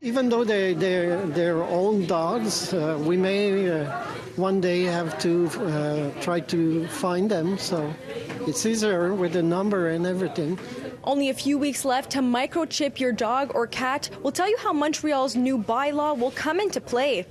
Even though they're old dogs, we may one day have to try to find them, so it's easier with the number and everything. Only a few weeks left to microchip your dog or cat. We'll tell you how Montreal's new bylaw will come into play.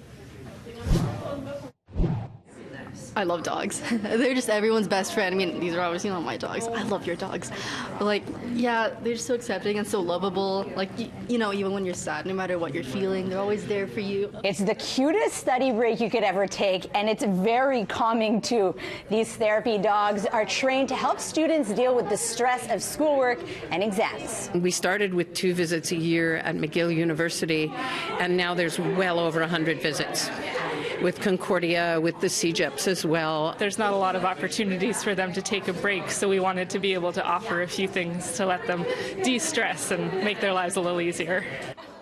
I love dogs. They're just everyone's best friend. I mean, these are obviously not my dogs. I love your dogs. But like, yeah, they're so accepting and so lovable. Like, you know, even when you're sad, no matter what you're feeling, they're always there for you. It's the cutest study break you could ever take, and it's very calming too. These therapy dogs are trained to help students deal with the stress of schoolwork and exams. We started with 2 visits a year at McGill University, and now there's well over 100 visits. With Concordia, with the CEGEPs as well. There's not a lot of opportunities for them to take a break, so we wanted to be able to offer a few things to let them de-stress and make their lives a little easier.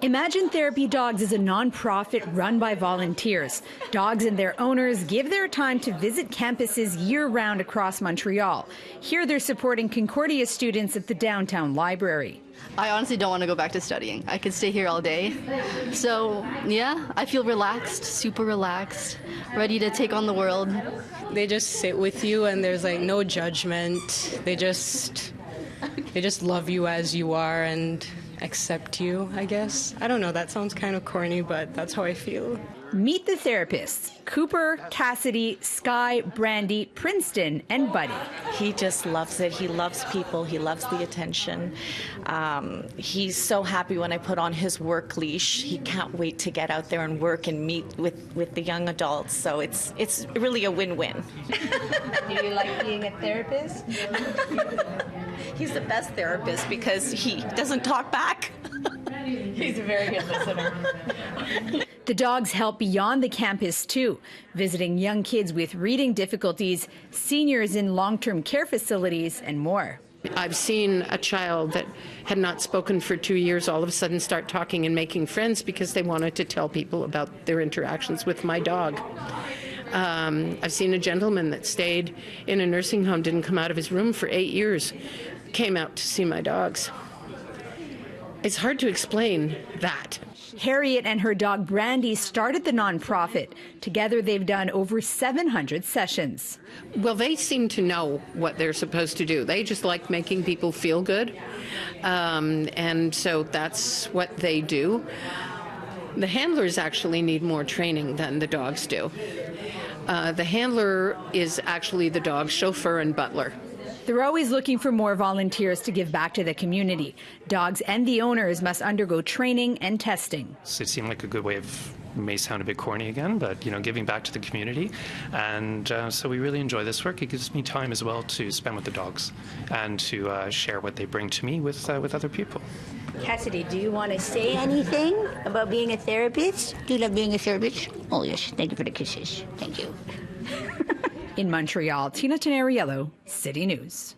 Imagine Therapy Dogs is a non-profit run by volunteers. Dogs and their owners give their time to visit campuses year-round across Montreal. Here they're supporting Concordia students at the downtown library. I honestly don't want to go back to studying. I could stay here all day. So, yeah, I feel relaxed, super relaxed, ready to take on the world. They just sit with you and there's like no judgment. They just love you as you are and accept you, I guess. I don't know, that sounds kind of corny, but that's how I feel. Meet the therapists, Cooper, Cassidy, Sky, Brandy, Princeton, and Buddy. He just loves it. He loves people. He loves the attention. He's so happy when I put on his work leash. He can't wait to get out there and work and meet with the young adults. So it's really a win-win. Do you like being a therapist? He's the best therapist because he doesn't talk back. He's a very good listener. The dogs help beyond the campus too, visiting young kids with reading difficulties, seniors in long-term care facilities, and more. I've seen a child that had not spoken for 2 years all of a sudden start talking and making friends because they wanted to tell people about their interactions with my dog. I've seen a gentleman that stayed in a nursing home, didn't come out of his room for 8 years, came out to see my dogs. It's hard to explain that. Harriet and her dog Brandy started the nonprofit. Together they've done over 700 sessions. Well, they seem to know what they're supposed to do. They just like making people feel good. And so that's what they do. The handlers actually need more training than the dogs do. The handler is actually the dog's chauffeur and butler. They're always looking for more volunteers to give back to the community. Dogs and the owners must undergo training and testing. It seemed like a good way of, may sound a bit corny again, but giving back to the community. And so we really enjoy this work. It gives me time as well to spend with the dogs and to share what they bring to me with other people. Cassidy, do you want to say anything about being a therapist? Do you love being a therapist? Oh, yes. Thank you for the kisses. Thank you. In Montreal, Tenneriello, City News.